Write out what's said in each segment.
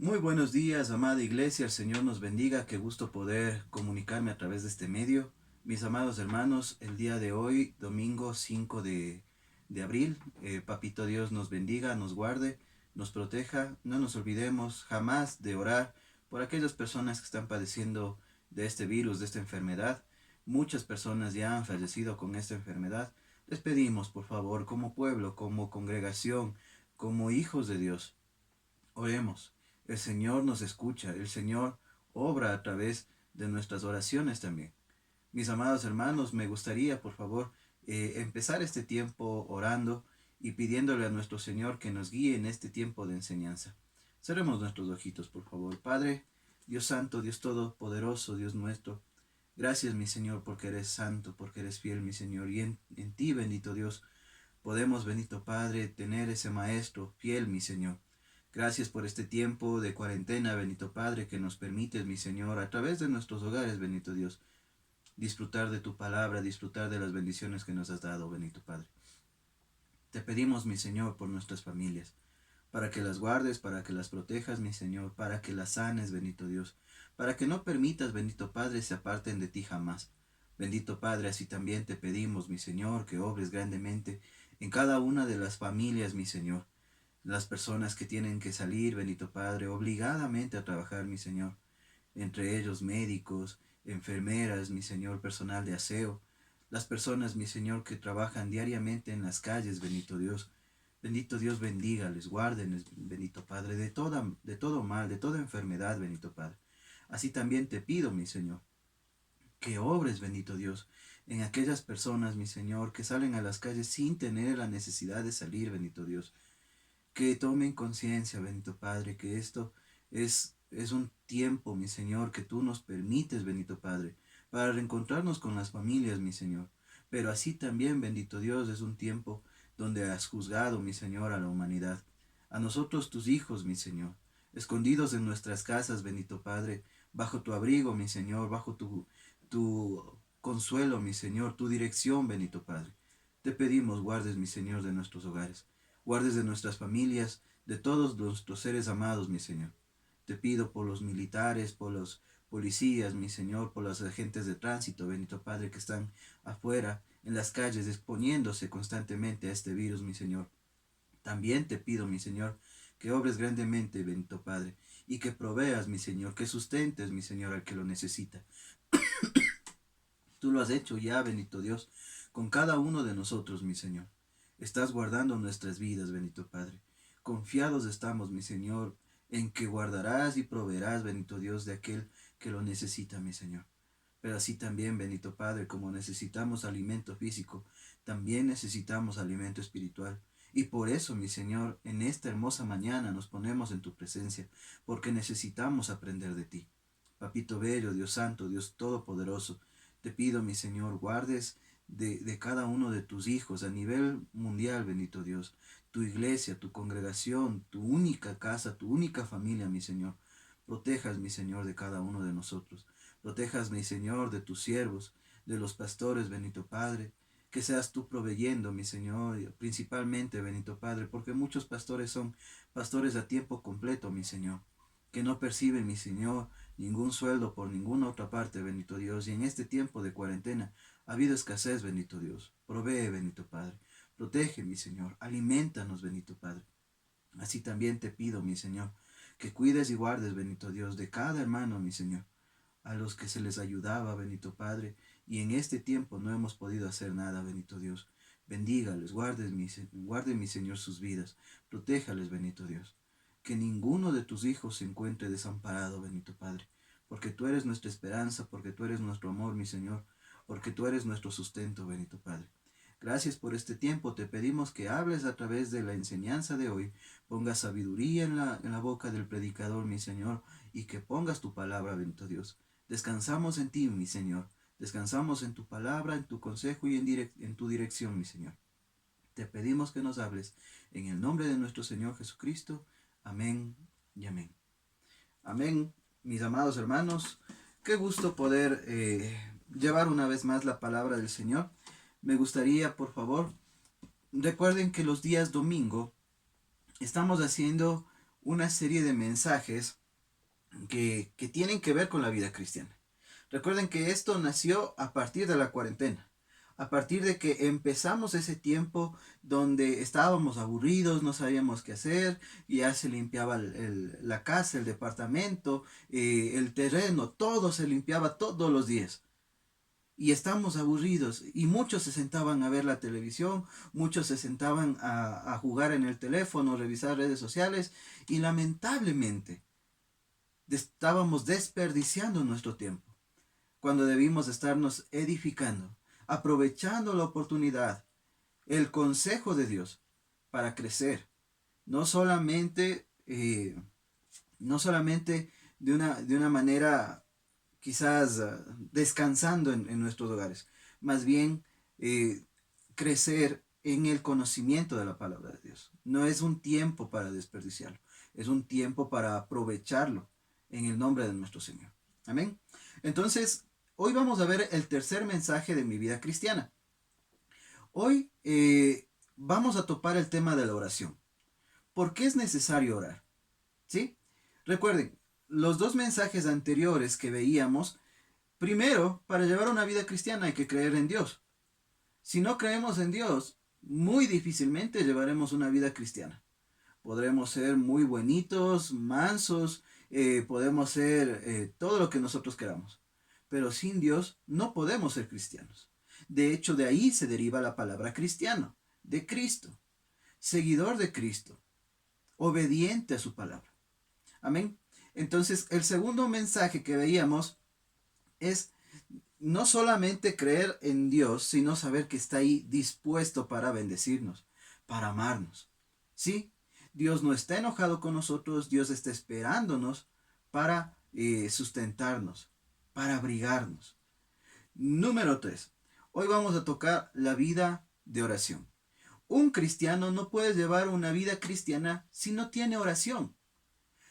Muy buenos días, amada iglesia, el Señor nos bendiga, qué gusto poder comunicarme a través de este medio. Mis amados hermanos, el día de hoy, domingo 5 de abril, Papito Dios nos bendiga, nos guarde, nos proteja. No nos olvidemos jamás de orar por aquellas personas que están padeciendo de este virus, de esta enfermedad. Muchas personas ya han fallecido con esta enfermedad. Les pedimos, por favor, como pueblo, como congregación, como hijos de Dios, oremos. El Señor nos escucha, el Señor obra a través de nuestras oraciones también. Mis amados hermanos, me gustaría, por favor, empezar este tiempo orando y pidiéndole a nuestro Señor que nos guíe en este tiempo de enseñanza. Cerremos nuestros ojitos, por favor. Padre, Dios Santo, Dios Todopoderoso, Dios nuestro, gracias, mi Señor, porque eres santo, porque eres fiel, mi Señor. Y en ti, bendito Dios, podemos, bendito Padre, tener ese Maestro fiel, mi Señor. Gracias por este tiempo de cuarentena, bendito Padre, que nos permites, mi Señor, a través de nuestros hogares, bendito Dios, disfrutar de tu palabra, disfrutar de las bendiciones que nos has dado, bendito Padre. Te pedimos, mi Señor, por nuestras familias, para que las guardes, para que las protejas, mi Señor, para que las sanes, bendito Dios, para que no permitas, bendito Padre, se aparten de ti jamás. Bendito Padre, así también te pedimos, mi Señor, que obres grandemente en cada una de las familias, mi Señor, las personas que tienen que salir, bendito Padre, obligadamente a trabajar, mi Señor, entre ellos médicos, enfermeras, mi Señor, personal de aseo, las personas, mi Señor, que trabajan diariamente en las calles, bendito Dios, bendígales, guárdenles, bendito Padre, de todo mal, de toda enfermedad, bendito Padre. Así también te pido, mi Señor, que obres, bendito Dios, en aquellas personas, mi Señor, que salen a las calles sin tener la necesidad de salir, bendito Dios, que tomen conciencia, bendito Padre, que esto es un tiempo, mi Señor, que tú nos permites, bendito Padre, para reencontrarnos con las familias, mi Señor. Pero así también, bendito Dios, es un tiempo donde has juzgado, mi Señor, a la humanidad, a nosotros tus hijos, mi Señor, escondidos en nuestras casas, bendito Padre, bajo tu abrigo, mi Señor, bajo tu consuelo, mi Señor, tu dirección, bendito Padre. Te pedimos, guardes, mi Señor, de nuestros hogares, guardes de nuestras familias, de todos nuestros seres amados, mi Señor. Te pido por los militares, por los policías, mi Señor, por los agentes de tránsito, bendito Padre, que están afuera, en las calles, exponiéndose constantemente a este virus, mi Señor. También te pido, mi Señor, que obres grandemente, bendito Padre, y que proveas, mi Señor, que sustentes, mi Señor, al que lo necesita. Tú lo has hecho ya, bendito Dios, con cada uno de nosotros, mi Señor. Estás guardando nuestras vidas, bendito Padre. Confiados estamos, mi Señor, en que guardarás y proveerás, bendito Dios, de aquel que lo necesita, mi Señor. Pero así también, bendito Padre, como necesitamos alimento físico, también necesitamos alimento espiritual. Y por eso, mi Señor, en esta hermosa mañana nos ponemos en tu presencia, porque necesitamos aprender de ti. Papito Bello, Dios Santo, Dios Todopoderoso, te pido, mi Señor, guardes de cada uno de tus hijos a nivel mundial, bendito Dios, tu iglesia, tu congregación, tu única casa, tu única familia, mi Señor. Protejas, mi Señor, de cada uno de nosotros. Protejas, mi Señor, de tus siervos, de los pastores, bendito Padre. Que seas tú proveyendo, mi Señor, y principalmente, bendito Padre, porque muchos pastores son pastores a tiempo completo, mi Señor, que no perciben, mi Señor, ningún sueldo por ninguna otra parte, bendito Dios. Y en este tiempo de cuarentena ha habido escasez, bendito Dios. Provee, bendito Padre. Protege, mi Señor. Alimentanos, bendito Padre. Así también te pido, mi Señor, que cuides y guardes, bendito Dios, de cada hermano, mi Señor, a los que se les ayudaba, bendito Padre, y en este tiempo no hemos podido hacer nada, bendito Dios. Bendígales, guarde, mi Señor, sus vidas. Protéjales, bendito Dios. Que ninguno de tus hijos se encuentre desamparado, bendito Padre, porque tú eres nuestra esperanza, porque tú eres nuestro amor, mi Señor, porque tú eres nuestro sustento, bendito Padre. Gracias por este tiempo. Te pedimos que hables a través de la enseñanza de hoy. Pongas sabiduría en la boca del predicador, mi Señor, y que pongas tu palabra, bendito Dios. Descansamos en ti, mi Señor. Descansamos en tu palabra, en tu consejo y en tu dirección, mi Señor. Te pedimos que nos hables en el nombre de nuestro Señor Jesucristo. Amén y amén. Amén, mis amados hermanos. Qué gusto poder llevar una vez más la palabra del Señor. Me gustaría, por favor, recuerden que los días domingo estamos haciendo una serie de mensajes que tienen que ver con la vida cristiana. Recuerden que esto nació a partir de la cuarentena, a partir de que empezamos ese tiempo donde estábamos aburridos, no sabíamos qué hacer, y ya se limpiaba la casa, el departamento, el terreno, todo se limpiaba todos los días. Y estamos aburridos y muchos se sentaban a ver la televisión, muchos se sentaban a jugar en el teléfono, revisar redes sociales y lamentablemente estábamos desperdiciando nuestro tiempo cuando debimos estarnos edificando, aprovechando la oportunidad, el consejo de Dios para crecer, no solamente, no solamente de una manera quizás descansando en nuestros hogares, más bien eh, crecer en el conocimiento de la palabra de Dios. No es un tiempo para desperdiciarlo, es un tiempo para aprovecharlo en el nombre de nuestro Señor. Amén. Entonces, hoy vamos a ver el tercer mensaje de mi vida cristiana. Hoy vamos a topar el tema de la oración. ¿Por qué es necesario orar? ¿Sí? Recuerden, los dos mensajes anteriores que veíamos, primero, para llevar una vida cristiana hay que creer en Dios. Si no creemos en Dios, muy difícilmente llevaremos una vida cristiana. Podremos ser muy buenitos, mansos, podemos ser todo lo que nosotros queramos. Pero sin Dios no podemos ser cristianos. De hecho, de ahí se deriva la palabra cristiano, de Cristo, seguidor de Cristo, obediente a su palabra. Amén. Entonces, el segundo mensaje que veíamos es no solamente creer en Dios, sino saber que está ahí dispuesto para bendecirnos, para amarnos. ¿Sí? Dios no está enojado con nosotros, Dios está esperándonos para sustentarnos, para abrigarnos. Número 3. Hoy vamos a tocar la vida de oración. Un cristiano no puede llevar una vida cristiana si no tiene oración.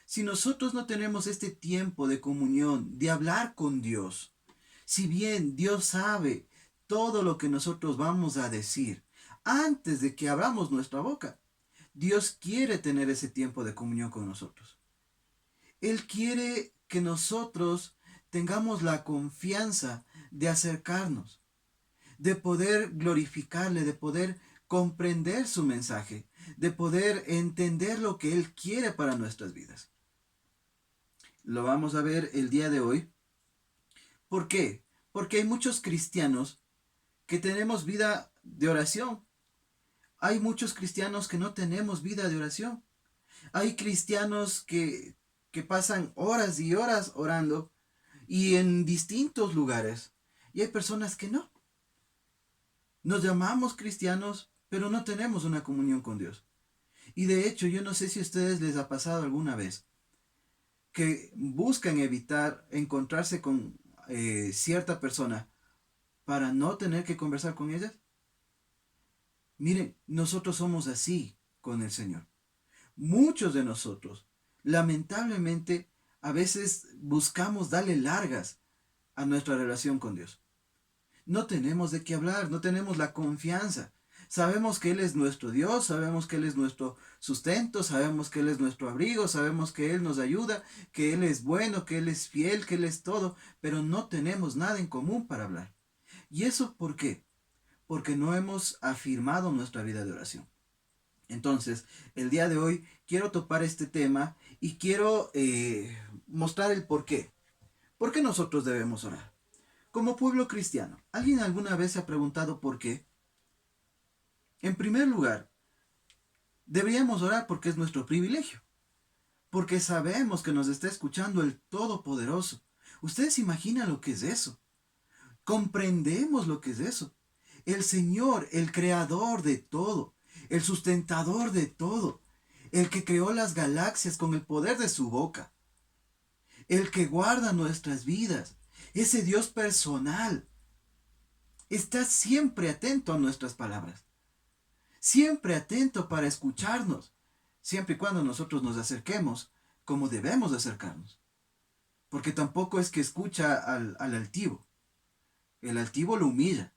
Si nosotros no tenemos este tiempo de comunión, de hablar con Dios, si bien Dios sabe todo lo que nosotros vamos a decir antes de que abramos nuestra boca, Dios quiere tener ese tiempo de comunión con nosotros. Él quiere que nosotros tengamos la confianza de acercarnos, de poder glorificarle, de poder comprender su mensaje, de poder entender lo que Él quiere para nuestras vidas. Lo vamos a ver el día de hoy. ¿Por qué? Porque hay muchos cristianos que tenemos vida de oración. Hay muchos cristianos que no tenemos vida de oración. Hay cristianos que pasan horas y horas orando y en distintos lugares. Y hay personas que no. Nos llamamos cristianos, pero no tenemos una comunión con Dios. Y de hecho, yo no sé si a ustedes les ha pasado alguna vez que buscan evitar encontrarse con cierta persona para no tener que conversar con ellas. Miren, nosotros somos así con el Señor. Muchos de nosotros, lamentablemente, a veces buscamos darle largas a nuestra relación con Dios. No tenemos de qué hablar, no tenemos la confianza. Sabemos que Él es nuestro Dios, sabemos que Él es nuestro sustento, sabemos que Él es nuestro abrigo, sabemos que Él nos ayuda, que Él es bueno, que Él es fiel, que Él es todo, pero no tenemos nada en común para hablar. ¿Y eso por qué? Porque no hemos afirmado nuestra vida de oración. Entonces, el día de hoy quiero topar este tema y quiero mostrar el por qué. ¿Por qué nosotros debemos orar? Como pueblo cristiano, ¿alguien alguna vez se ha preguntado por qué? En primer lugar, deberíamos orar porque es nuestro privilegio, porque sabemos que nos está escuchando el Todopoderoso. ¿Ustedes se imaginan lo que es eso? Comprendemos lo que es eso. El Señor, el creador de todo, el sustentador de todo, el que creó las galaxias con el poder de su boca, el que guarda nuestras vidas, ese Dios personal, está siempre atento a nuestras palabras, siempre atento para escucharnos, siempre y cuando nosotros nos acerquemos como debemos acercarnos. Porque tampoco es que escucha al altivo. El altivo lo humilla.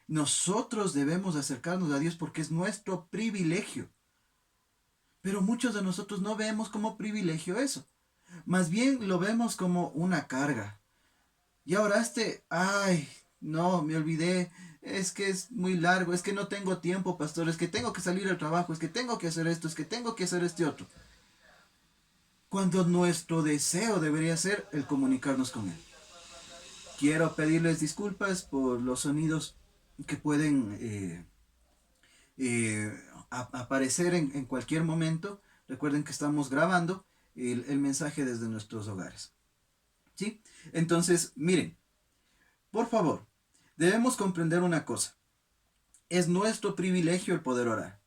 Nosotros debemos acercarnos a Dios porque es nuestro privilegio. Pero muchos de nosotros no vemos como privilegio eso. Más bien lo vemos como una carga. ¿Ya oraste? Ay, no, me olvidé. Es que es muy largo, es que no tengo tiempo, pastor, es que tengo que salir al trabajo, es que tengo que hacer esto, es que tengo que hacer este otro. Cuando nuestro deseo debería ser el comunicarnos con Él. Quiero pedirles disculpas por los sonidos que pueden eh, aparecer en cualquier momento. Recuerden que estamos grabando el mensaje desde nuestros hogares. ¿Sí? Entonces, miren, por favor, debemos comprender una cosa. Es nuestro privilegio el poder orar.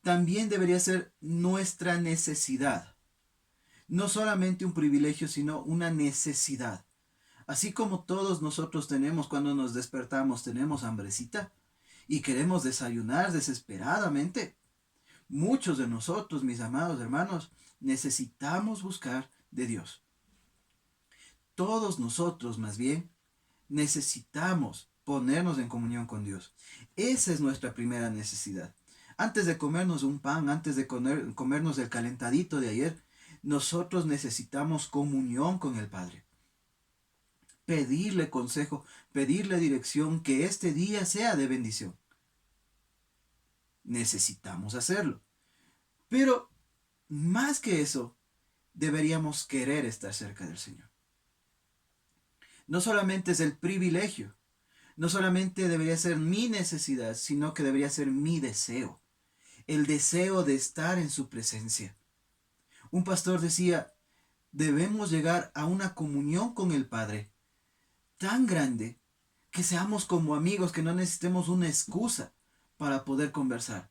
También debería ser nuestra necesidad. No solamente un privilegio, sino una necesidad. Así como todos nosotros tenemos cuando nos despertamos, tenemos hambrecita y queremos desayunar desesperadamente. Muchos de nosotros, mis amados hermanos, necesitamos buscar de Dios. Todos nosotros, más bien, necesitamos ponernos en comunión con Dios. Esa es nuestra primera necesidad. Antes de comernos un pan, antes de comernos el calentadito de ayer, nosotros necesitamos comunión con el Padre. Pedirle consejo, pedirle dirección, que este día sea de bendición. Necesitamos hacerlo. Pero más que eso, deberíamos querer estar cerca del Señor. No solamente es el privilegio, no solamente debería ser mi necesidad, sino que debería ser mi deseo. El deseo de estar en su presencia. Un pastor decía, debemos llegar a una comunión con el Padre tan grande que seamos como amigos, que no necesitemos una excusa para poder conversar.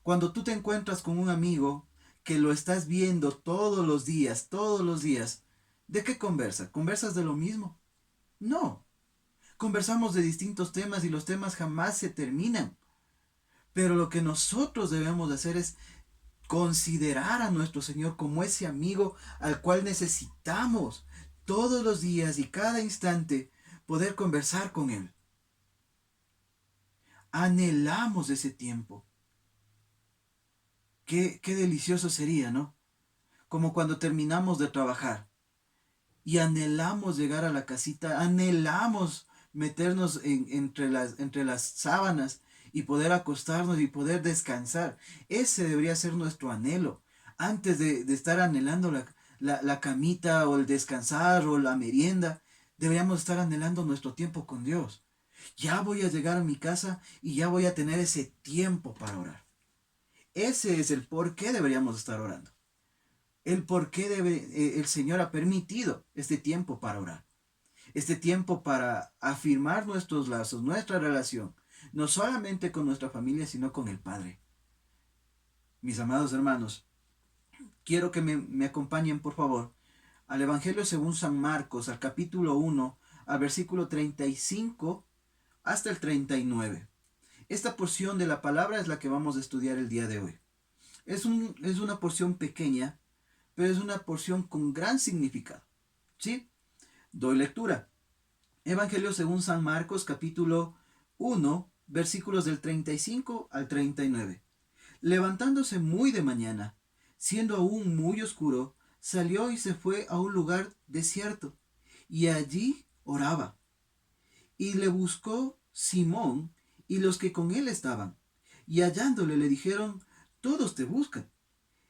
Cuando tú te encuentras con un amigo que lo estás viendo todos los días, ¿de qué conversa? ¿Conversas de lo mismo? No. Conversamos de distintos temas y los temas jamás se terminan. Pero lo que nosotros debemos de hacer es considerar a nuestro Señor como ese amigo al cual necesitamos todos los días y cada instante poder conversar con Él. Anhelamos ese tiempo. Qué delicioso sería, ¿no? Como cuando terminamos de trabajar y anhelamos llegar a la casita, anhelamos meternos entre las sábanas y poder acostarnos y poder descansar. Ese debería ser nuestro anhelo. Antes de estar anhelando la camita o el descansar o la merienda, deberíamos estar anhelando nuestro tiempo con Dios. Ya voy a llegar a mi casa y ya voy a tener ese tiempo para orar. Ese es el por qué deberíamos estar orando. El por qué el Señor ha permitido este tiempo para orar. Este tiempo para afirmar nuestros lazos, nuestra relación, no solamente con nuestra familia, sino con el Padre. Mis amados hermanos, quiero que me acompañen, por favor, al Evangelio según San Marcos, al capítulo 1, al versículo 35 hasta el 39. Esta porción de la palabra es la que vamos a estudiar el día de hoy. Es una porción pequeña, pero es una porción con gran significado. ¿Sí? Doy lectura. Evangelio según San Marcos, capítulo 1, versículos del 35 al 39. Levantándose muy de mañana, siendo aún muy oscuro, salió y se fue a un lugar desierto, y allí oraba. Y le buscó Simón y los que con él estaban, y hallándole le dijeron, todos te buscan.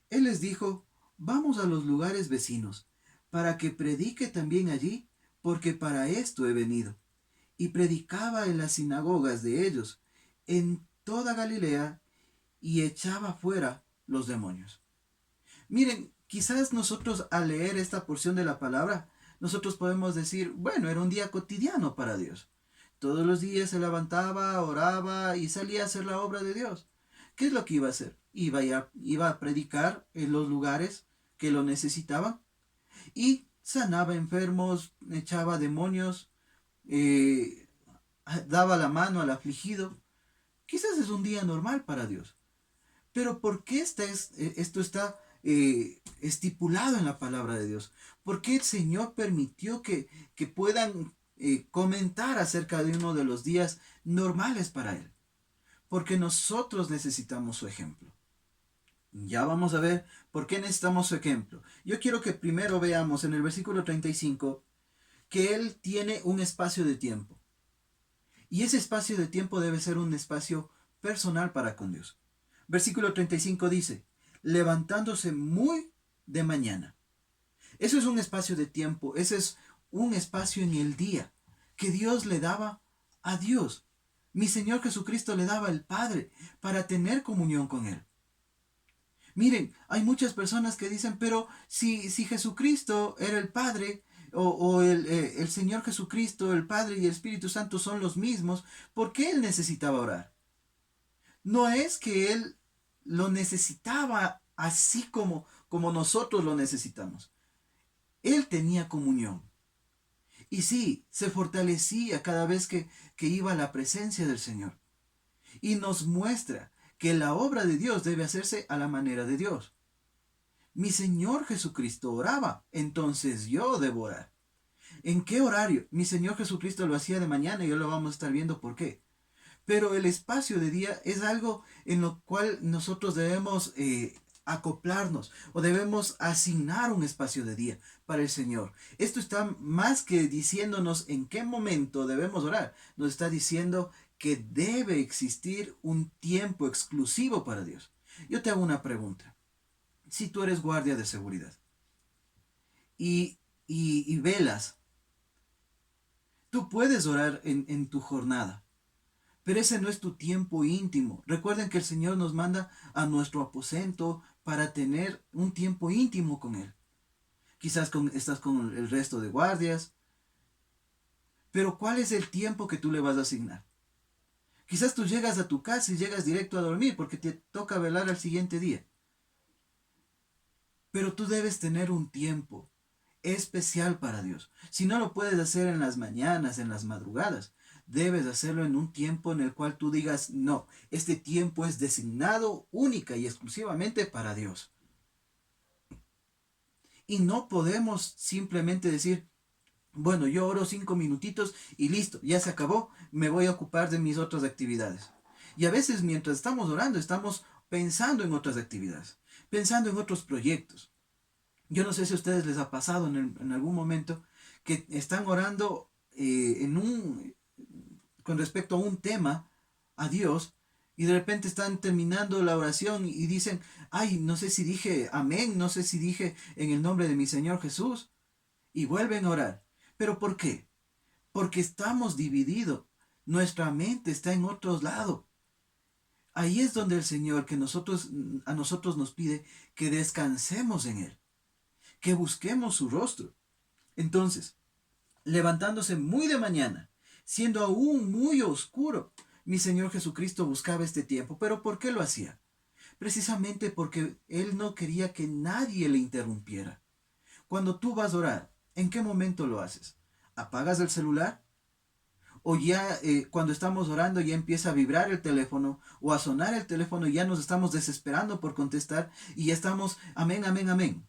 Él les dijo, vamos a los lugares vecinos, para que predique también allí, porque para esto he venido. Y predicaba en las sinagogas de ellos, en toda Galilea, y echaba fuera los demonios. Miren, quizás nosotros al leer esta porción de la palabra, nosotros podemos decir, bueno, era un día cotidiano para Dios. Todos los días se levantaba, oraba y salía a hacer la obra de Dios. ¿Qué es lo que iba a hacer? Iba a predicar en los lugares que lo necesitaban y sanaba enfermos, echaba demonios, eh, daba la mano al afligido. Quizás es un día normal para Dios. Pero ¿por qué esto está estipulado en la palabra de Dios? ¿Por qué el Señor permitió que puedan comentar acerca de uno de los días normales para Él? Porque nosotros necesitamos su ejemplo. Ya vamos a ver por qué necesitamos su ejemplo. Yo quiero que primero veamos en el versículo 35 que Él tiene un espacio de tiempo. Y ese espacio de tiempo debe ser un espacio personal para con Dios. Versículo 35 dice, levantándose muy de mañana. Eso es un espacio de tiempo, ese es un espacio en el día que Dios le daba a Dios. Mi Señor Jesucristo le daba al Padre para tener comunión con Él. Miren, hay muchas personas que dicen, pero si Jesucristo era el Padre, o el Señor Jesucristo, el Padre y el Espíritu Santo son los mismos, ¿por qué Él necesitaba orar? No es que Él lo necesitaba así como nosotros lo necesitamos. Él tenía comunión. Y sí, se fortalecía cada vez que iba a la presencia del Señor. Y nos muestra que la obra de Dios debe hacerse a la manera de Dios. Mi Señor Jesucristo oraba, entonces yo debo orar. ¿En qué horario? Mi Señor Jesucristo lo hacía de mañana y ya lo vamos a estar viendo por qué. Pero el espacio de día es algo en lo cual nosotros debemos acoplarnos o debemos asignar un espacio de día para el Señor. Esto está más que diciéndonos en qué momento debemos orar. Nos está diciendo que debe existir un tiempo exclusivo para Dios. Yo te hago una pregunta. Si tú eres guardia de seguridad y, y velas, tú puedes orar en tu jornada. Pero ese no es tu tiempo íntimo. Recuerden que el Señor nos manda a nuestro aposento para tener un tiempo íntimo con Él. Quizás estás con el resto de guardias, pero ¿cuál es el tiempo que tú le vas a asignar? Quizás tú llegas a tu casa y llegas directo a dormir porque te toca velar al siguiente día. Pero tú debes tener un tiempo especial para Dios. Si no lo puedes hacer en las mañanas, en las madrugadas, debes hacerlo en un tiempo en el cual tú digas, no, este tiempo es designado única y exclusivamente para Dios. Y no podemos simplemente decir, bueno, yo oro 5 minutitos y listo, ya se acabó, me voy a ocupar de mis otras actividades. Y a veces mientras estamos orando, estamos pensando en otras actividades, pensando en otros proyectos. Yo no sé si a ustedes les ha pasado en algún momento que están orando con respecto a un tema, a Dios, y de repente están terminando la oración y dicen, ay, no sé si dije amén, no sé si dije en el nombre de mi Señor Jesús, y vuelven a orar. ¿Pero por qué? Porque estamos divididos. Nuestra mente está en otro lado. Ahí es donde el Señor a nosotros nos pide que descansemos en Él, que busquemos su rostro. Entonces, levantándose muy de mañana, siendo aún muy oscuro, mi Señor Jesucristo buscaba este tiempo. ¿Pero por qué lo hacía? Precisamente porque Él no quería que nadie le interrumpiera. Cuando tú vas a orar, ¿en qué momento lo haces? ¿Apagas el celular? ¿O ya cuando estamos orando ya empieza a vibrar el teléfono o a sonar el teléfono y ya nos estamos desesperando por contestar y ya estamos, amén, amén, amén?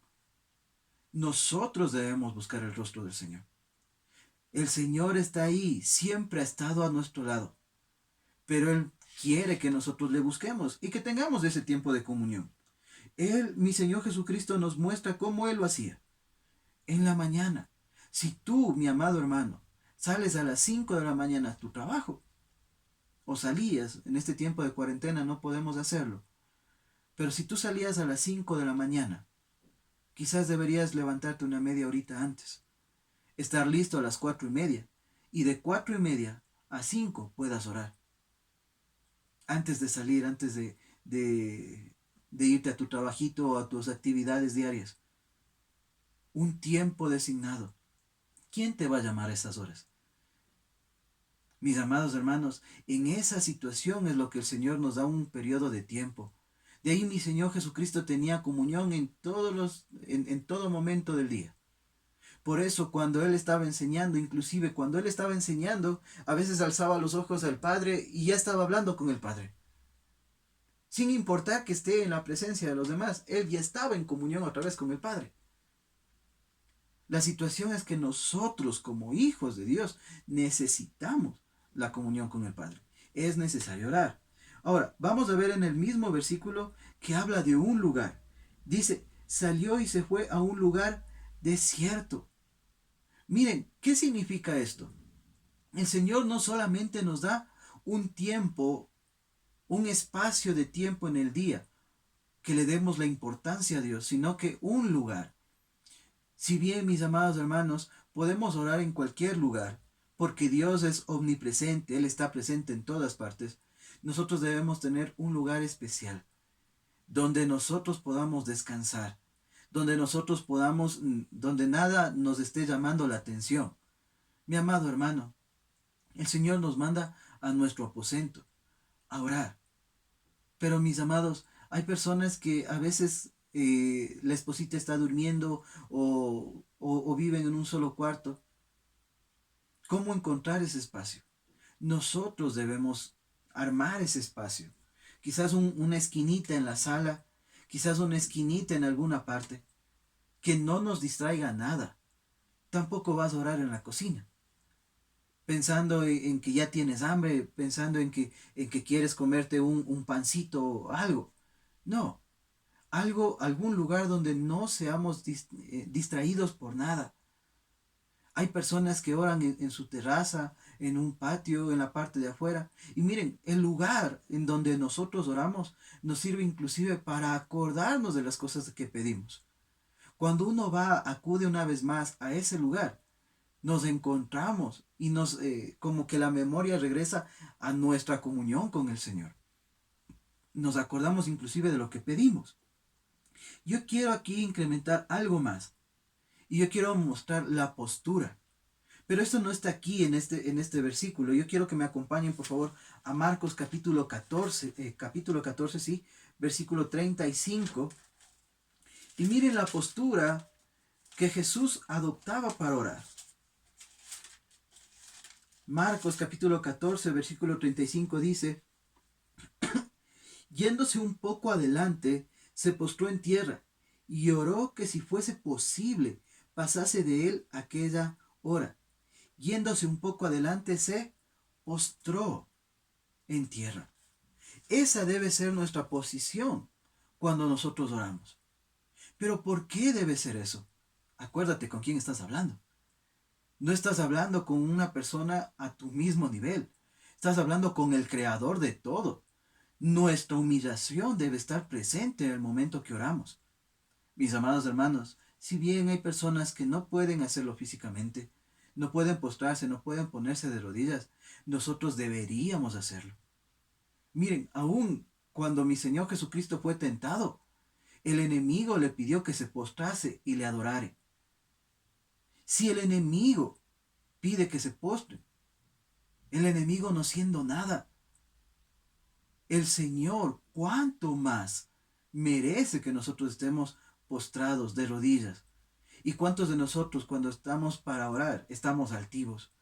Nosotros debemos buscar el rostro del Señor. El Señor está ahí, siempre ha estado a nuestro lado, pero Él quiere que nosotros le busquemos y que tengamos ese tiempo de comunión. Él, mi Señor Jesucristo, nos muestra cómo Él lo hacía. En la mañana. Si tú, mi amado hermano, sales a las 5 de la mañana a tu trabajo, o salías, en este tiempo de cuarentena no podemos hacerlo, pero si tú salías a las 5 de la mañana, quizás deberías levantarte una media horita antes, estar listo a las 4:30, y de 4:30 a 5 puedas orar. Antes de salir, antes de irte a tu trabajito o a tus actividades diarias. Un tiempo designado. ¿Quién te va a llamar a esas horas? Mis amados hermanos, en esa situación es lo que el Señor nos da un periodo de tiempo. De ahí mi Señor Jesucristo tenía comunión en todo momento del día. Por eso cuando Él estaba enseñando, inclusive cuando Él estaba enseñando, a veces alzaba los ojos al Padre y ya estaba hablando con el Padre. Sin importar que esté en la presencia de los demás, Él ya estaba en comunión otra vez con el Padre. La situación es que nosotros como hijos de Dios necesitamos la comunión con el Padre. Es necesario orar. Ahora, vamos a ver en el mismo versículo que habla de un lugar. Dice, salió y se fue a un lugar desierto. Miren, ¿qué significa esto? El Señor no solamente nos da un tiempo, un espacio de tiempo en el día, que le demos la importancia a Dios, sino que un lugar. Si bien, mis amados hermanos, podemos orar en cualquier lugar, porque Dios es omnipresente, Él está presente en todas partes, nosotros debemos tener un lugar especial, donde nosotros podamos descansar, donde nosotros podamos, donde nada nos esté llamando la atención. Mi amado hermano, el Señor nos manda a nuestro aposento a orar. Pero mis amados, hay personas que a veces la esposita está durmiendo o viven en un solo cuarto. ¿Cómo encontrar ese espacio? Nosotros debemos armar ese espacio. Quizás una esquinita en la sala, quizás una esquinita en alguna parte, que no nos distraiga nada. Tampoco vas a orar en la cocina, pensando en que ya tienes hambre, pensando en que quieres comerte un pancito o algo. No, algún lugar donde no seamos distraídos por nada. Hay personas que oran en su terraza, en un patio, en la parte de afuera. Y miren, el lugar en donde nosotros oramos nos sirve inclusive para acordarnos de las cosas que pedimos. Cuando uno acude una vez más a ese lugar, nos encontramos y como que la memoria regresa a nuestra comunión con el Señor. Nos acordamos inclusive de lo que pedimos. Yo quiero aquí incrementar algo más. Y yo quiero mostrar la postura. Pero esto no está aquí en este versículo. Yo quiero que me acompañen, por favor, a Marcos capítulo 14, sí, versículo 35. Y miren la postura que Jesús adoptaba para orar. Marcos capítulo 14, versículo 35 dice, yéndose un poco adelante, se postró en tierra y oró que si fuese posible pasase de él aquella hora. Yéndose un poco adelante, se postró en tierra. Esa debe ser nuestra posición cuando nosotros oramos. Pero ¿por qué debe ser eso? Acuérdate con quién estás hablando. No estás hablando con una persona a tu mismo nivel. Estás hablando con el creador de todo. Nuestra humillación debe estar presente en el momento que oramos. Mis amados hermanos, si bien hay personas que no pueden hacerlo físicamente, no pueden postrarse, no pueden ponerse de rodillas, nosotros deberíamos hacerlo. Miren, aún cuando mi Señor Jesucristo fue tentado, el enemigo le pidió que se postrase y le adorare. Si el enemigo pide que se postre, el enemigo no siendo nada, el Señor, ¿cuánto más merece que nosotros estemos postrados de rodillas? ¿Y cuántos de nosotros cuando estamos para orar estamos altivos?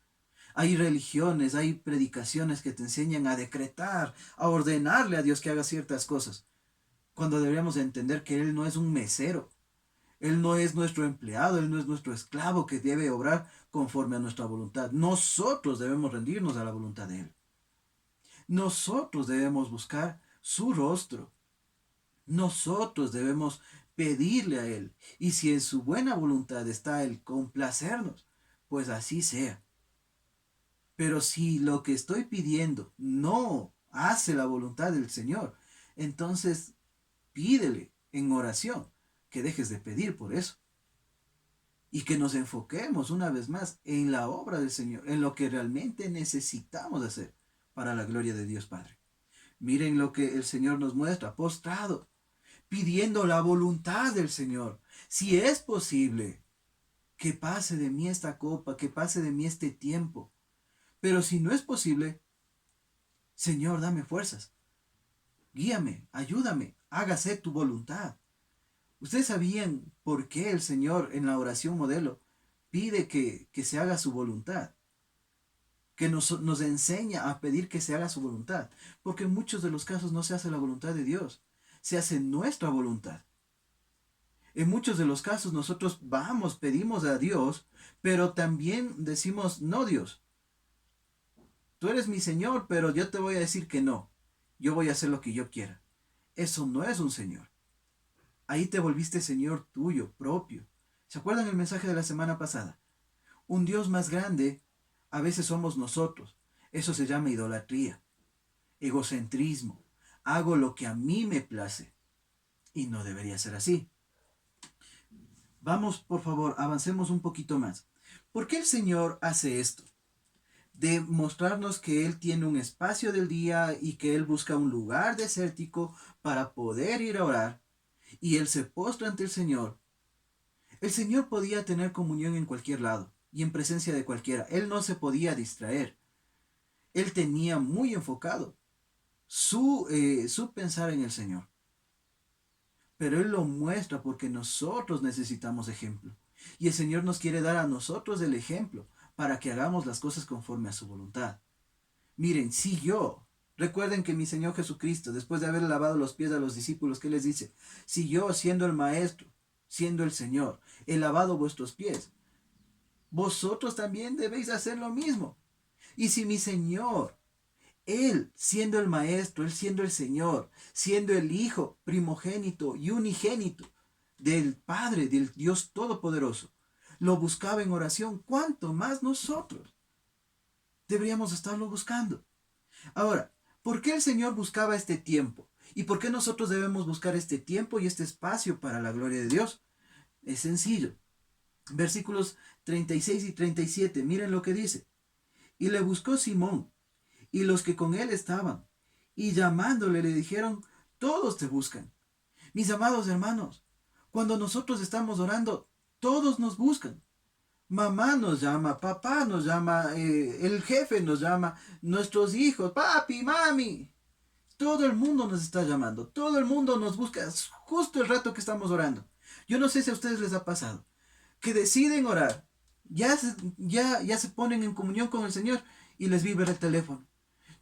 Hay religiones, hay predicaciones que te enseñan a decretar, a ordenarle a Dios que haga ciertas cosas, cuando deberíamos entender que Él no es un mesero, Él no es nuestro empleado, Él no es nuestro esclavo que debe obrar conforme a nuestra voluntad. Nosotros debemos rendirnos a la voluntad de Él. Nosotros debemos buscar su rostro. Nosotros debemos pedirle a Él. Y si en su buena voluntad está el complacernos, pues así sea. Pero si lo que estoy pidiendo no hace la voluntad del Señor, entonces pídele en oración que dejes de pedir por eso. Y que nos enfoquemos una vez más en la obra del Señor, en lo que realmente necesitamos hacer para la gloria de Dios Padre. Miren lo que el Señor nos muestra, postrado, pidiendo la voluntad del Señor. Si es posible, que pase de mí esta copa, que pase de mí este tiempo. Pero si no es posible, Señor, dame fuerzas. Guíame, ayúdame, hágase tu voluntad. ¿Ustedes sabían por qué el Señor en la oración modelo pide que se haga su voluntad? Que nos enseña a pedir que se haga su voluntad. Porque en muchos de los casos no se hace la voluntad de Dios, se hace nuestra voluntad. En muchos de los casos nosotros vamos, pedimos a Dios, pero también decimos, no Dios, tú eres mi Señor, pero yo te voy a decir que no. yo voy a hacer lo que yo quiera. Eso no es un Señor. Ahí te volviste Señor tuyo, propio. ¿Se acuerdan el mensaje de la semana pasada? Un Dios más grande a veces somos nosotros. Eso se llama idolatría, egocentrismo. Hago lo que a mí me place. Y no debería ser así. Vamos, por favor, avancemos un poquito más. ¿Por qué el Señor hace esto? De mostrarnos que Él tiene un espacio del día y que Él busca un lugar desértico para poder ir a orar. Y Él se postra ante el Señor. El Señor podía tener comunión en cualquier lado y en presencia de cualquiera. Él no se podía distraer. Él tenía muy enfocado su pensar en el Señor. Pero Él lo muestra porque nosotros necesitamos ejemplo. Y el Señor nos quiere dar a nosotros el ejemplo para que hagamos las cosas conforme a su voluntad. Miren, si yo, recuerden que mi Señor Jesucristo, después de haber lavado los pies a los discípulos, ¿qué les dice? Si yo, siendo el Maestro, siendo el Señor, he lavado vuestros pies, vosotros también debéis hacer lo mismo. Y si mi Señor, Él siendo el Maestro, Él siendo el Señor, siendo el Hijo primogénito y unigénito del Padre, del Dios Todopoderoso, lo buscaba en oración, ¿cuánto más nosotros deberíamos estarlo buscando? Ahora, ¿por qué el Señor buscaba este tiempo? ¿Y por qué nosotros debemos buscar este tiempo y este espacio para la gloria de Dios? Es sencillo. Versículos 36 y 37, miren lo que dice. Y le buscó Simón y los que con él estaban, y llamándole le dijeron, todos te buscan. Mis amados hermanos, cuando nosotros estamos orando, todos nos buscan. Mamá nos llama, papá nos llama, el jefe nos llama, nuestros hijos, papi, mami. Todo el mundo nos está llamando, todo el mundo nos busca justo el rato que estamos orando. Yo no sé si a ustedes les ha pasado, que deciden orar, ya se ponen en comunión con el Señor y les vibra el teléfono.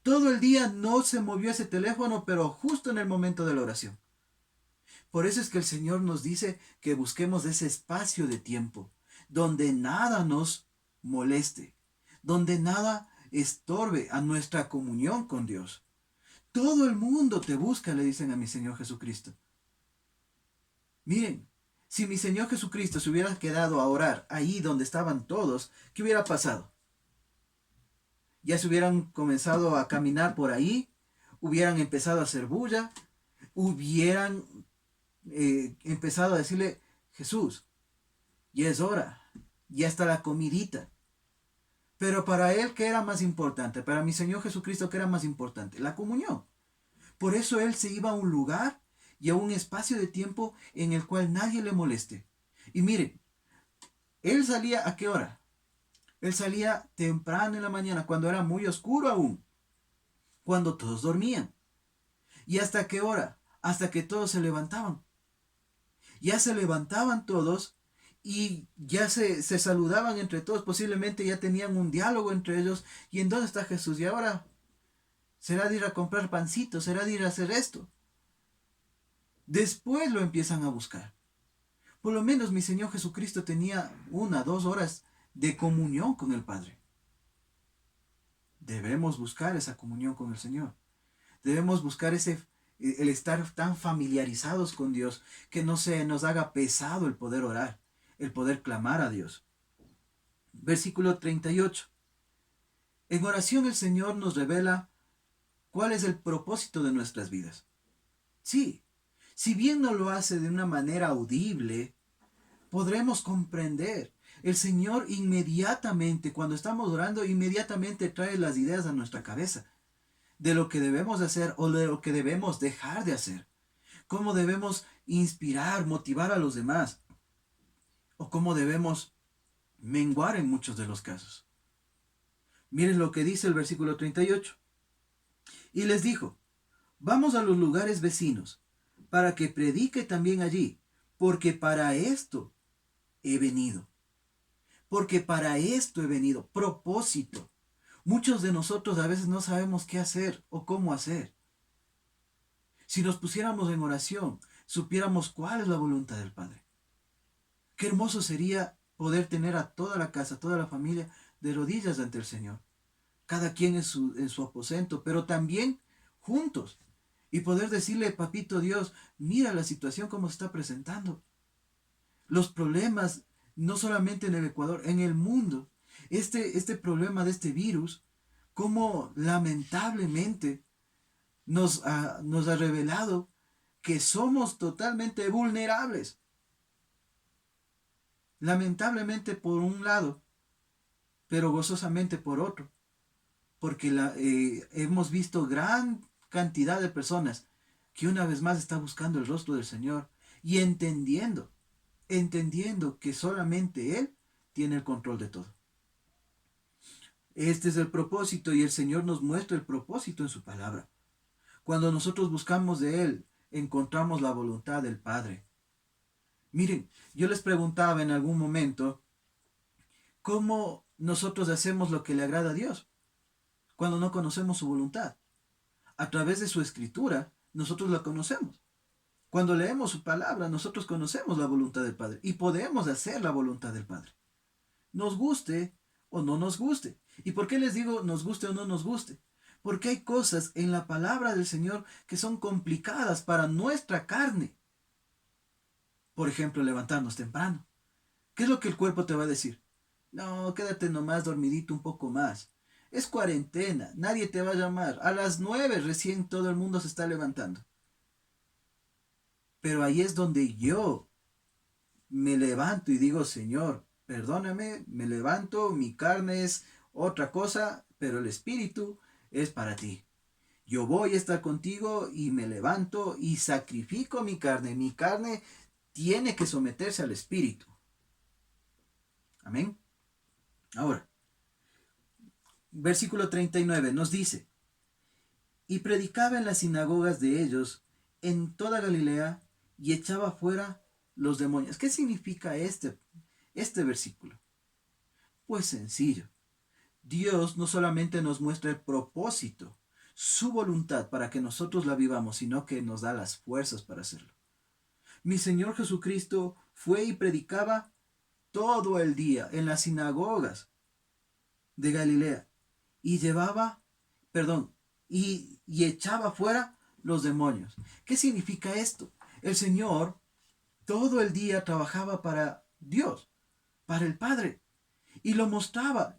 Todo el día no se movió ese teléfono, pero justo en el momento de la oración. Por eso es que el Señor nos dice que busquemos ese espacio de tiempo, donde nada nos moleste, donde nada estorbe a nuestra comunión con Dios. Todo el mundo te busca, le dicen a mi Señor Jesucristo. Miren, si mi Señor Jesucristo se hubiera quedado a orar ahí donde estaban todos, ¿qué hubiera pasado? Ya se hubieran comenzado a caminar por ahí, hubieran empezado a hacer bulla, hubieran empezado a decirle, Jesús, ya es hora, ya está la comidita. Pero para él, ¿qué era más importante? Para mi Señor Jesucristo, ¿qué era más importante? La comunión. Por eso él se iba a un lugar y a un espacio de tiempo en el cual nadie le moleste. Y miren, él salía ¿a qué hora? Él salía temprano en la mañana, cuando era muy oscuro aún, cuando todos dormían. ¿Y hasta qué hora? Hasta que todos se levantaban. Ya se levantaban todos y ya se saludaban entre todos, posiblemente ya tenían un diálogo entre ellos. ¿Y en dónde está Jesús? Y ahora será de ir a comprar pancito, será de ir a hacer esto. Después lo empiezan a buscar. Por lo menos mi Señor Jesucristo tenía 1, 2 horas de comunión con el Padre. Debemos buscar esa comunión con el Señor. Debemos buscar el estar tan familiarizados con Dios que no se nos haga pesado el poder orar, el poder clamar a Dios. Versículo 38. En oración el Señor nos revela cuál es el propósito de nuestras vidas. Sí, si bien no lo hace de una manera audible, podremos comprender. El Señor inmediatamente, cuando estamos orando, inmediatamente trae las ideas a nuestra cabeza de lo que debemos hacer o de lo que debemos dejar de hacer. Cómo debemos inspirar, motivar a los demás. O cómo debemos menguar en muchos de los casos. Miren lo que dice el versículo 38. Y les dijo, vamos a los lugares vecinos, para que predique también allí, porque para esto he venido. Porque para esto he venido. Propósito. Muchos de nosotros a veces no sabemos qué hacer o cómo hacer. Si nos pusiéramos en oración, supiéramos cuál es la voluntad del Padre. Qué hermoso sería poder tener a toda la casa, toda la familia de rodillas ante el Señor. Cada quien en su aposento, pero también juntos, y poder decirle, papito Dios, mira la situación como se está presentando. Los problemas, no solamente en el Ecuador, en el mundo. Este problema de este virus, como lamentablemente nos ha revelado que somos totalmente vulnerables. Lamentablemente por un lado, pero gozosamente por otro. Porque hemos visto gran cantidad de personas que una vez más está buscando el rostro del Señor y entendiendo que solamente Él tiene el control de todo. Este es el propósito y el Señor nos muestra el propósito en su palabra. Cuando nosotros buscamos de Él, encontramos la voluntad del Padre. Miren, yo les preguntaba en algún momento, ¿cómo nosotros hacemos lo que le agrada a Dios cuando no conocemos su voluntad? A través de su escritura, nosotros la conocemos. Cuando leemos su palabra, nosotros conocemos la voluntad del Padre y podemos hacer la voluntad del Padre. Nos guste o no nos guste. ¿Y por qué les digo nos guste o no nos guste? Porque hay cosas en la palabra del Señor que son complicadas para nuestra carne. Por ejemplo, levantarnos temprano. ¿Qué es lo que el cuerpo te va a decir? No, quédate nomás dormidito un poco más. Es cuarentena, nadie te va a llamar. A las 9 recién todo el mundo se está levantando. Pero ahí es donde yo me levanto y digo, Señor, perdóname, me levanto, mi carne es otra cosa, pero el espíritu es para ti. Yo voy a estar contigo y me levanto y sacrifico mi carne. Mi carne tiene que someterse al espíritu. Amén. Ahora, versículo 39 nos dice, y predicaba en las sinagogas de ellos en toda Galilea y echaba fuera los demonios. ¿Qué significa este versículo? Pues sencillo. Dios no solamente nos muestra el propósito, su voluntad para que nosotros la vivamos, sino que nos da las fuerzas para hacerlo. Mi Señor Jesucristo fue y predicaba todo el día en las sinagogas de Galilea y y echaba fuera los demonios. ¿Qué significa esto? El Señor todo el día trabajaba para Dios, para el Padre, y lo mostraba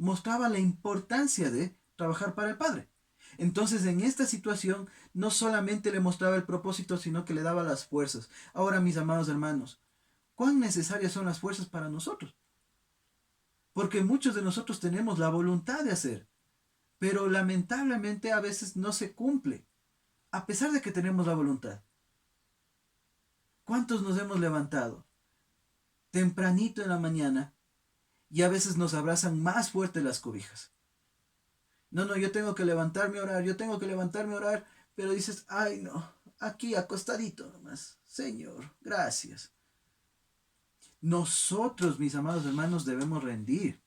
la importancia de trabajar para el Padre. Entonces, en esta situación, no solamente le mostraba el propósito, sino que le daba las fuerzas. Ahora, mis amados hermanos, ¿cuán necesarias son las fuerzas para nosotros? Porque muchos de nosotros tenemos la voluntad de hacer, pero lamentablemente a veces no se cumple, a pesar de que tenemos la voluntad. ¿Cuántos nos hemos levantado tempranito en la mañana y a veces nos abrazan más fuerte las cobijas? No, yo tengo que levantarme a orar, yo tengo que levantarme a orar, pero dices, ay no, aquí acostadito nomás. Señor, gracias. Nosotros, mis amados hermanos, debemos rendir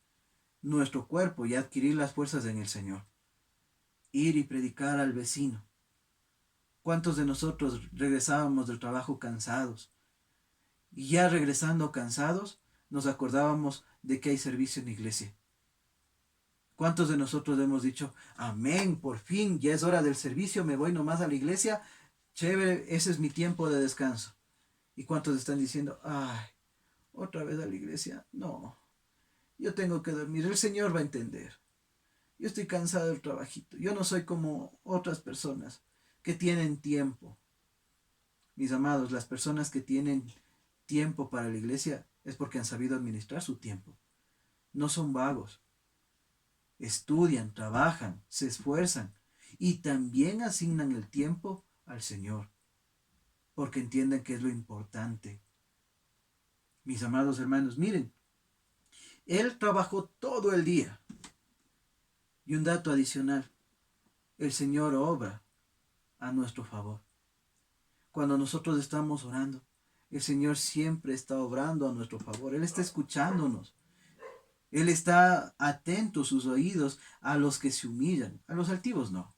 nuestro cuerpo y adquirir las fuerzas en el Señor. Ir y predicar al vecino. ¿Cuántos de nosotros regresábamos del trabajo cansados? Y ya regresando cansados, nos acordábamos de que hay servicio en la iglesia. ¿Cuántos de nosotros hemos dicho, amén, por fin, ya es hora del servicio, me voy nomás a la iglesia, chévere, ese es mi tiempo de descanso? ¿Y cuántos están diciendo, ay, otra vez a la iglesia? No, yo tengo que dormir, el Señor va a entender. Yo estoy cansado del trabajito, yo no soy como otras personas que tienen tiempo. Mis amados, las personas que tienen tiempo para la iglesia es porque han sabido administrar su tiempo. No son vagos. Estudian, trabajan, se esfuerzan y también asignan el tiempo al Señor, porque entienden que es lo importante. Mis amados hermanos, miren, Él trabajó todo el día. Y un dato adicional, el Señor obra a nuestro favor. Cuando nosotros estamos orando, el Señor siempre está obrando a nuestro favor. Él está escuchándonos. Él está atento sus oídos a los que se humillan. A los altivos no.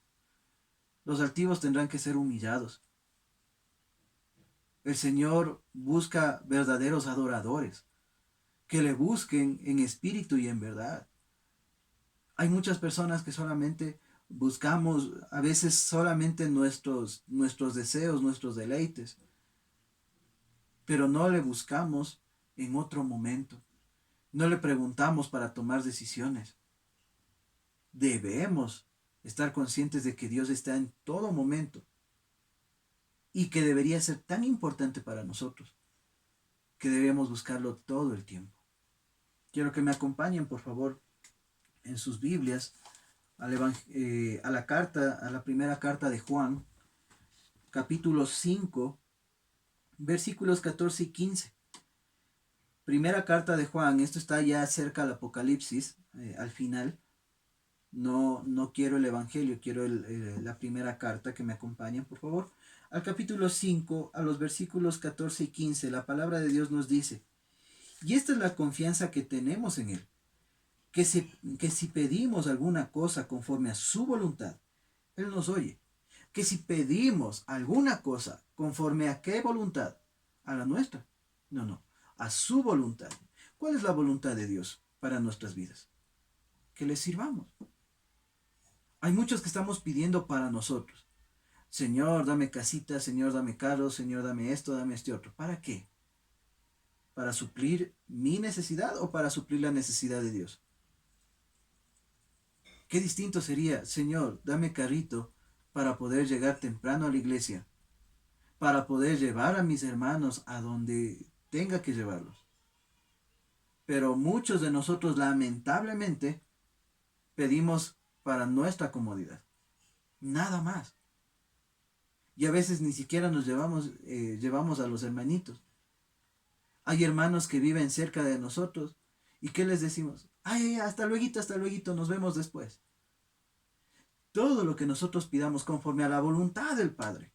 Los altivos tendrán que ser humillados. El Señor busca verdaderos adoradores que le busquen en espíritu y en verdad. Hay muchas personas que solamente Buscamos a veces solamente nuestros deseos, nuestros deleites, pero no le buscamos en otro momento. No le preguntamos para tomar decisiones. Debemos estar conscientes de que Dios está en todo momento y que debería ser tan importante para nosotros que debemos buscarlo todo el tiempo. Quiero que me acompañen, por favor, en sus Biblias a la primera carta de Juan, capítulo 5, versículos 14 y 15. Primera carta de Juan, esto está ya cerca al Apocalipsis, al final. No quiero el Evangelio, quiero la primera carta, que me acompañen, por favor. Al capítulo 5, a los versículos 14 y 15, la palabra de Dios nos dice: y esta es la confianza que tenemos en Él, que si pedimos alguna cosa conforme a su voluntad, Él nos oye. Que si pedimos alguna cosa conforme a qué voluntad, a la nuestra, no, a su voluntad. ¿Cuál es la voluntad de Dios para nuestras vidas? Que le sirvamos. Hay muchos que estamos pidiendo para nosotros. Señor, dame casita, Señor, dame carro, Señor, dame esto, dame este otro. ¿Para qué? ¿Para suplir mi necesidad o para suplir la necesidad de Dios? Qué distinto sería: Señor, dame carrito para poder llegar temprano a la iglesia, para poder llevar a mis hermanos a donde tenga que llevarlos. Pero muchos de nosotros, lamentablemente, pedimos para nuestra comodidad. Nada más. Y a veces ni siquiera nos llevamos a los hermanitos. Hay hermanos que viven cerca de nosotros. ¿Y qué les decimos? Ay, hasta luego, nos vemos después. Todo lo que nosotros pidamos conforme a la voluntad del Padre,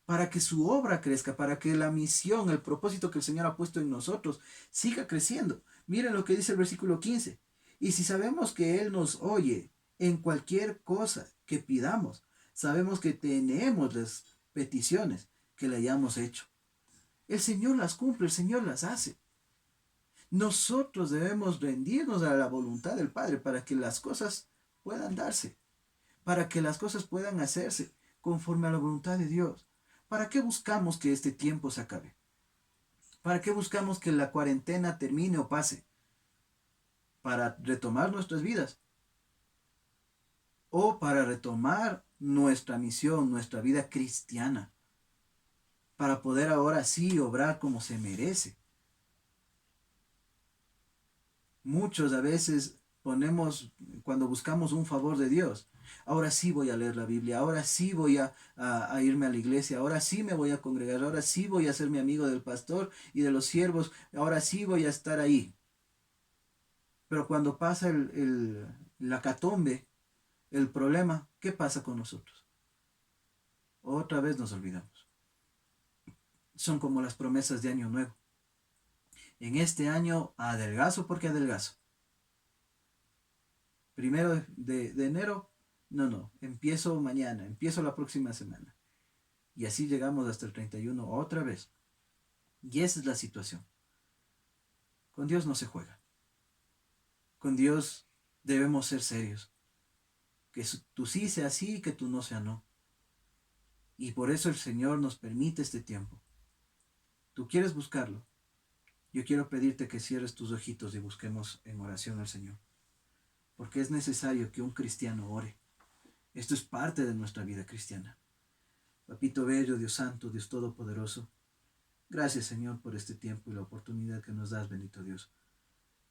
para que su obra crezca, para que la misión, el propósito que el Señor ha puesto en nosotros siga creciendo. Miren lo que dice el versículo 15. Y si sabemos que Él nos oye en cualquier cosa que pidamos, sabemos que tenemos las peticiones que le hayamos hecho. El Señor las cumple, el Señor las hace. Nosotros debemos rendirnos a la voluntad del Padre para que las cosas puedan darse, para que las cosas puedan hacerse conforme a la voluntad de Dios. ¿Para qué buscamos que este tiempo se acabe? ¿Para qué buscamos que la cuarentena termine o pase? ¿Para retomar nuestras vidas? ¿O para retomar nuestra misión, nuestra vida cristiana? Para poder ahora sí obrar como se merece. Muchos a veces ponemos, cuando buscamos un favor de Dios, ahora sí voy a leer la Biblia, ahora sí voy a irme a la iglesia, ahora sí me voy a congregar, ahora sí voy a ser mi amigo del pastor y de los siervos, ahora sí voy a estar ahí. Pero cuando pasa la catombe, el problema, ¿qué pasa con nosotros? Otra vez nos olvidamos. Son como las promesas de Año Nuevo. En este año adelgazo porque adelgazo. Primero de enero, no, empiezo mañana, empiezo la próxima semana. Y así llegamos hasta el 31 otra vez. Y esa es la situación. Con Dios no se juega. Con Dios debemos ser serios. Que tú sí sea sí y que tú no sea no. Y por eso el Señor nos permite este tiempo. Tú quieres buscarlo. Yo quiero pedirte que cierres tus ojitos y busquemos en oración al Señor. Porque es necesario que un cristiano ore. Esto es parte de nuestra vida cristiana. Papito bello, Dios santo, Dios todopoderoso, gracias, Señor, por este tiempo y la oportunidad que nos das, bendito Dios,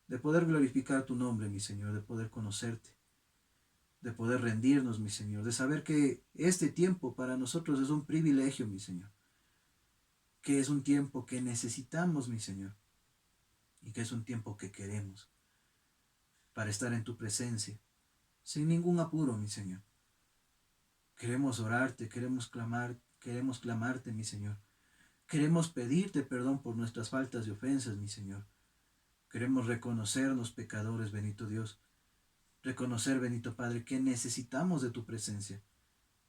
de poder glorificar tu nombre, mi Señor, de poder conocerte, de poder rendirnos, mi Señor, de saber que este tiempo para nosotros es un privilegio, mi Señor, que es un tiempo que necesitamos, mi Señor, y que es un tiempo que queremos para estar en tu presencia, sin ningún apuro, mi Señor. Queremos orarte, queremos clamarte, mi Señor. Queremos pedirte perdón por nuestras faltas y ofensas, mi Señor. Queremos reconocernos pecadores, bendito Dios. Reconocer, bendito Padre, que necesitamos de tu presencia.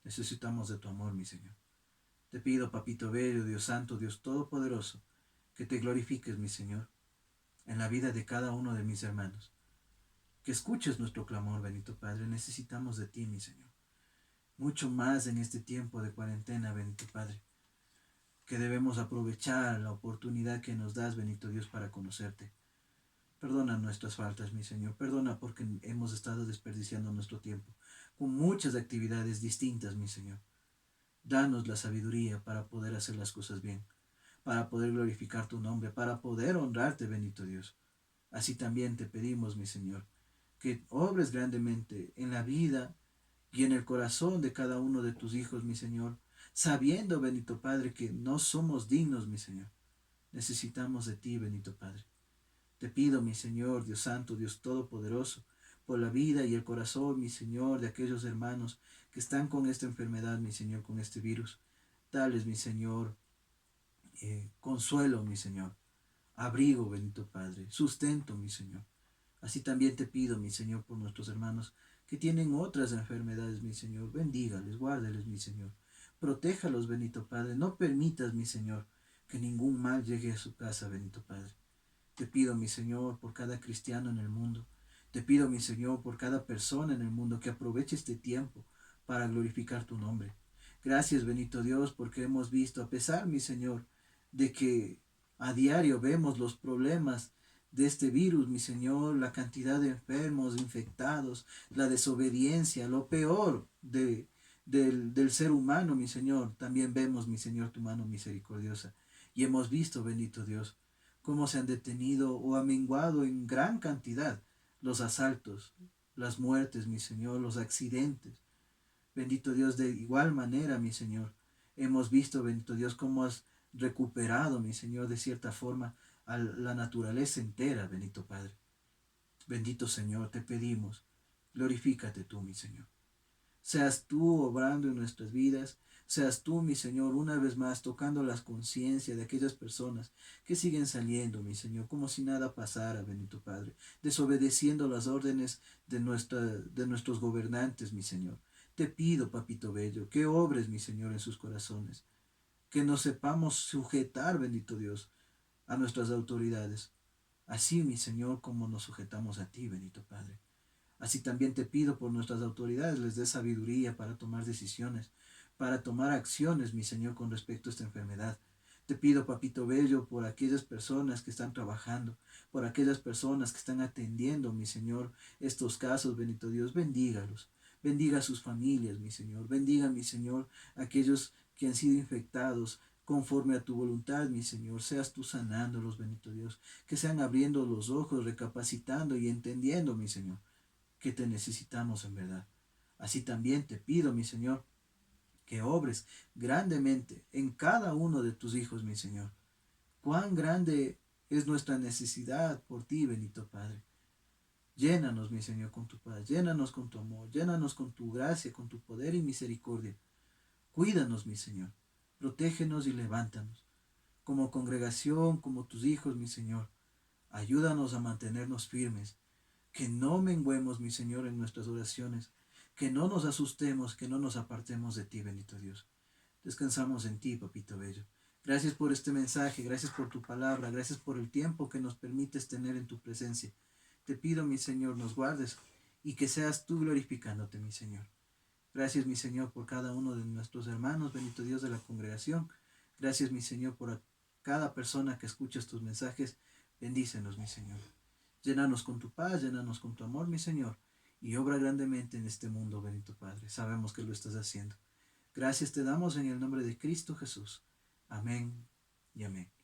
Necesitamos de tu amor, mi Señor. Te pido, Papito Bello, Dios Santo, Dios Todopoderoso, que te glorifiques, mi Señor, en la vida de cada uno de mis hermanos. que escuches nuestro clamor, bendito Padre. Necesitamos de ti, mi Señor. Mucho más en este tiempo de cuarentena, bendito Padre, que debemos aprovechar la oportunidad que nos das, bendito Dios, para conocerte. Perdona nuestras faltas, mi Señor. Perdona porque hemos estado desperdiciando nuestro tiempo con muchas actividades distintas, mi Señor. Danos la sabiduría para poder hacer las cosas bien, para poder glorificar tu nombre, para poder honrarte, bendito Dios. Así también te pedimos, mi Señor, que obres grandemente en la vida y en el corazón de cada uno de tus hijos, mi Señor, sabiendo, bendito Padre, que no somos dignos, mi Señor. Necesitamos de ti, bendito Padre. Te pido, mi Señor, Dios Santo, Dios Todopoderoso, por la vida y el corazón, mi Señor, de aquellos hermanos que están con esta enfermedad, mi Señor, con este virus. Dales, mi Señor, consuelo, mi Señor, abrigo, bendito Padre, sustento, mi Señor. Así también te pido, mi Señor, por nuestros hermanos que tienen otras enfermedades, mi Señor. Bendígales, guárdales, mi Señor. Protéjalos, bendito Padre. No permitas, mi Señor, que ningún mal llegue a su casa, bendito Padre. Te pido, mi Señor, por cada cristiano en el mundo. Te pido, mi Señor, por cada persona en el mundo que aproveche este tiempo para glorificar tu nombre. Gracias, bendito Dios, porque hemos visto, a pesar, mi Señor, de que a diario vemos los problemas de este virus, mi Señor, la cantidad de enfermos, infectados, la desobediencia, lo peor del ser humano, mi Señor. También vemos, mi Señor, tu mano misericordiosa. Y hemos visto, bendito Dios, cómo se han detenido o ha menguado en gran cantidad los asaltos, las muertes, mi Señor, los accidentes. Bendito Dios, de igual manera, mi Señor, hemos visto, bendito Dios, cómo has recuperado, mi Señor, de cierta forma, a la naturaleza entera, bendito Padre. Bendito Señor, te pedimos, glorifícate tú, mi Señor. Seas tú obrando en nuestras vidas, seas tú, mi Señor, una vez más tocando las conciencias de aquellas personas que siguen saliendo, mi Señor, como si nada pasara, bendito Padre, desobedeciendo las órdenes de nuestros gobernantes, mi Señor. Te pido, Papito Bello, que obres, mi Señor, en sus corazones, que nos sepamos sujetar, bendito Dios, a nuestras autoridades. Así, mi Señor, como nos sujetamos a ti, bendito Padre. Así también te pido por nuestras autoridades, les dé sabiduría para tomar decisiones, para tomar acciones, mi Señor, con respecto a esta enfermedad. Te pido, Papito Bello, por aquellas personas que están trabajando, por aquellas personas que están atendiendo, mi Señor, estos casos, bendito Dios, bendígalos. Bendiga a sus familias, mi Señor. Bendiga, mi Señor, a aquellos que han sido infectados conforme a tu voluntad, mi Señor. Seas tú sanándolos, bendito Dios. Que sean abriendo los ojos, recapacitando y entendiendo, mi Señor, que te necesitamos en verdad. Así también te pido, mi Señor, que obres grandemente en cada uno de tus hijos, mi Señor. Cuán grande es nuestra necesidad por ti, bendito Padre. Llénanos, mi Señor, con tu paz, llénanos con tu amor, llénanos con tu gracia, con tu poder y misericordia. Cuídanos, mi Señor, protégenos y levántanos. Como congregación, como tus hijos, mi Señor, ayúdanos a mantenernos firmes, que no menguemos, mi Señor, en nuestras oraciones, que no nos asustemos, que no nos apartemos de ti, bendito Dios. Descansamos en ti, Papito Bello. Gracias por este mensaje, gracias por tu palabra, gracias por el tiempo que nos permites tener en tu presencia. Te pido, mi Señor, nos guardes y que seas tú glorificándote, mi Señor. Gracias, mi Señor, por cada uno de nuestros hermanos, bendito Dios de la congregación. Gracias, mi Señor, por cada persona que escucha estos mensajes. Bendícenos, mi Señor. Llénanos con tu paz, llénanos con tu amor, mi Señor, y obra grandemente en este mundo, bendito Padre. Sabemos que lo estás haciendo. Gracias te damos en el nombre de Cristo Jesús. Amén y amén.